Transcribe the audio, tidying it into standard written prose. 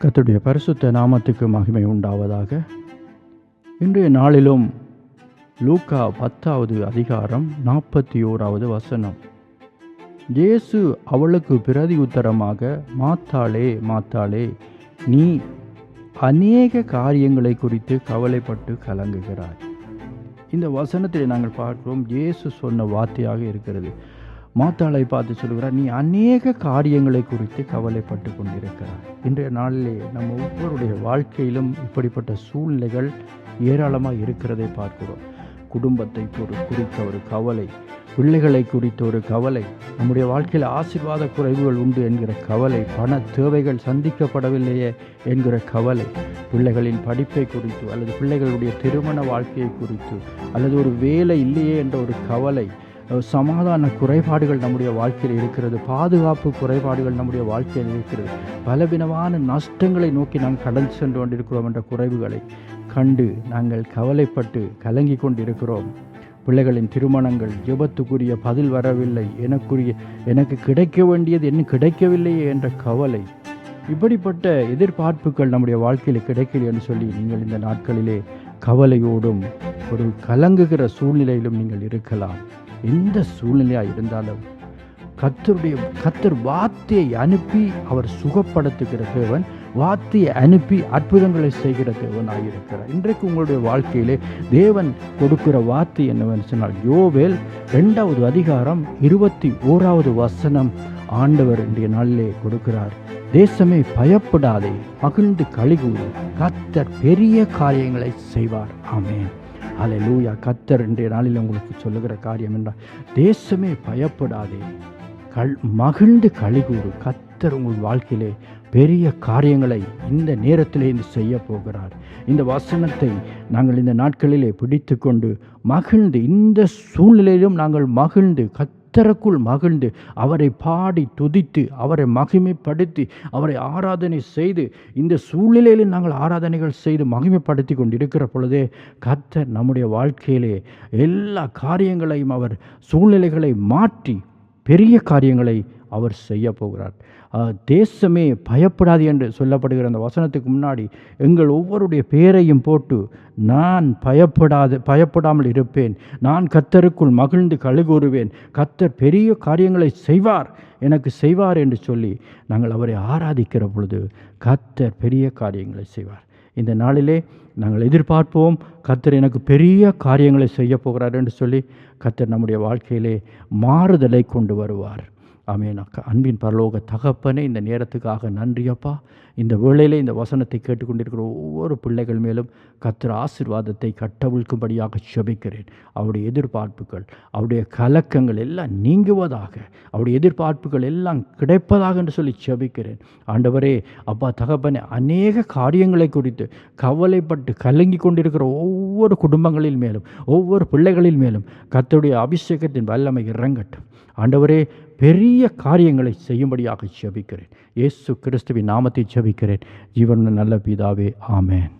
கர்த்தருடைய பரிசுத்த நாமத்துக்கு மகிமை உண்டாவதாக. இன்றைய நாளிலும் லூக்கா 10வது அதிகாரம் 41வது வசனம். இயேசு அவளுக்கு பிரதி உத்தரமாக, மாத்தாளே மாத்தாளே, நீ அநேக காரியங்களை குறித்து கவலைப்பட்டு கலங்குகிறாய். இந்த வசனத்தில் நாங்கள் பார்க்கிறோம், இயேசு சொன்ன வார்த்தையாக இருக்கிறது. மாத்தாளை பார்த்து சொல்கிறார், நீ அநேக காரியங்களை குறித்து கவலைப்பட்டு கொண்டிருக்கிறார். இன்றைய நாளிலே நம்ம ஒவ்வொருடைய வாழ்க்கையிலும் இப்படிப்பட்ட சூழ்நிலைகள் ஏராளமாக இருக்கிறதை பார்க்கிறோம். குடும்பத்தை குறித்த ஒரு கவலை, பிள்ளைகளை குறித்த ஒரு கவலை, நம்முடைய வாழ்க்கையில் ஆசீர்வாத குறைவுகள் உண்டு என்கிற கவலை, பண தேவைகள் சந்திக்கப்படவில்லையே என்கிற கவலை, பிள்ளைகளின் படிப்பை குறித்து அல்லது பிள்ளைகளுடைய திருமண வாழ்க்கையை குறித்து அல்லது ஒரு வேலை இல்லையே என்ற ஒரு கவலை, சமாதான குறைபாடுகள் நம்முடைய வாழ்க்கையில் இருக்கிறது, பாதுகாப்பு குறைபாடுகள் நம்முடைய வாழ்க்கையில் இருக்கிறது, பலவிதமான நஷ்டங்களை நோக்கி நாம் கடந்து சென்று கொண்டிருக்கிறோம் என்ற குறைவுகளை கண்டு நாங்கள் கவலைப்பட்டு கலங்கி கொண்டிருக்கிறோம். பிள்ளைகளின் திருமணங்கள், ஜெபத்துக்குரிய பதில் வரவில்லை, எனக்கு கிடைக்க வேண்டியது என்ன கிடைக்கவில்லையே என்ற கவலை, இப்படிப்பட்ட எதிர்பார்ப்புகள் நம்முடைய வாழ்க்கையில் கிடைக்கல என்று சொல்லி நீங்கள் இந்த நாட்களிலே கவலையோடும் ஒரு கலங்குகிற சூழ்நிலையிலும் நீங்கள் இருக்கலாம். எந்த சூழ்நிலையாக இருந்தாலும் கர்த்தர் வார்த்தையை அனுப்பி அவர் சுகப்படுத்துகிற தேவன், வார்த்தையை அனுப்பி அற்புதங்களை செய்கிற தேவனாக இருக்கிறார். இன்றைக்கு உங்களுடைய வாழ்க்கையிலே தேவன் கொடுக்கிற வார்த்தை என்னவென்று சொன்னால், யோவேல் 2வது அதிகாரம் 21வது வசனம் ஆண்டவர் இன்றைய நாளிலே கொடுக்கிறார். தேசமே பயப்படாதே, மகிழ்ந்து களிகூறு, கர்த்தர் பெரிய காரியங்களை செய்வார். ஆமென். அல்லேலூயா. கர்த்தர் இன்றைய நாளில் உங்களுக்கு சொல்லுகிற காரியம் என்றால், தேசமே பயப்படாதே, மகிழ்ந்து களிகூறு, கர்த்தர் உங்கள் வாழ்க்கையிலே பெரிய காரியங்களை இந்த நேரத்திலே செய்ய போகிறார். இந்த வசனத்தை நாங்கள் இந்த நாட்களிலே பிடித்து கொண்டு மகிழ்ந்து, இந்த சூழ்நிலையிலும் நாங்கள் மகிழ்ந்து, கர்த்தருக்குள் மகிழ்ந்து, அவரை பாடி துதித்து, அவரை மகிமைப்படுத்தி, அவரை ஆராதனை செய்து, இந்த சூழ்நிலையில் நாங்கள் ஆராதனைகள் செய்து மகிமைப்படுத்தி கொண்டிருக்கிற பொழுதே கர்த்தர் நம்முடைய வாழ்க்கையிலே எல்லா காரியங்களையும், அவர் சூழ்நிலைகளை மாற்றி பெரிய காரியங்களை அவர் செய்ய போகிறார். தேசமே பயப்படாது என்று சொல்லப்படுகிற அந்த வசனத்துக்கு முன்னாடி எங்கள் ஒவ்வொருடைய பேரையும் போட்டு, நான் பயப்படாமல் இருப்பேன், நான் கர்த்தருக்குள் மகிழ்ந்து களிகூறுவேன், கர்த்தர் பெரிய காரியங்களை எனக்கு செய்வார் என்று சொல்லி நாங்கள் அவரை ஆராதிக்கிற பொழுது கர்த்தர் பெரிய காரியங்களை செய்வார். இந்த நாளிலே நாங்கள் எதிர்பார்ப்போம், கர்த்தர் எனக்கு பெரிய காரியங்களை செய்ய போகிறார் என்று சொல்லி கர்த்தர் நம்முடைய வாழ்க்கையிலே மாறுதலை கொண்டு வருவார். ஆமென். அன்பின் பரலோக தகப்பனே, இந்த நேரத்துக்காக நன்றியப்பா. இந்த வேளையிலே இந்த வசனத்தை கேட்டுக்கொண்டிருக்கிற ஒவ்வொரு பிள்ளைகள் மேலும் கர்த்தர் ஆசீர்வாதத்தை கட்டவிழ்க்கும்படியாக ஜெபிக்கிறேன். அவருடைய எதிர்பார்ப்புகள், அவருடைய கலக்கங்கள் எல்லாம் நீங்குவதாக, அவருடைய எதிர்பார்ப்புகள் எல்லாம் கிடைப்பதாக என்று சொல்லி ஜெபிக்கிறேன். ஆண்டவரே, அப்பா தகப்பனே, அநேக காரியங்களை குறித்து கவலைப்பட்டு கலங்கி கொண்டிருக்கிற ஒவ்வொரு குடும்பங்களின் மேலும், ஒவ்வொரு பிள்ளைகளின் மேலும் கர்த்தருடைய அபிஷேகத்தின் வல்லமை இறங்கட்டும். ஆண்டவரே, பெரிய காரியங்களை செய்யும்படியாக ஜெபிக்கிறேன். இயேசு கிறிஸ்துவின் நாமத்தை ஜெபிக்கிறேன். ஜீவனுள்ள நல்ல பிதாவே, ஆமென்.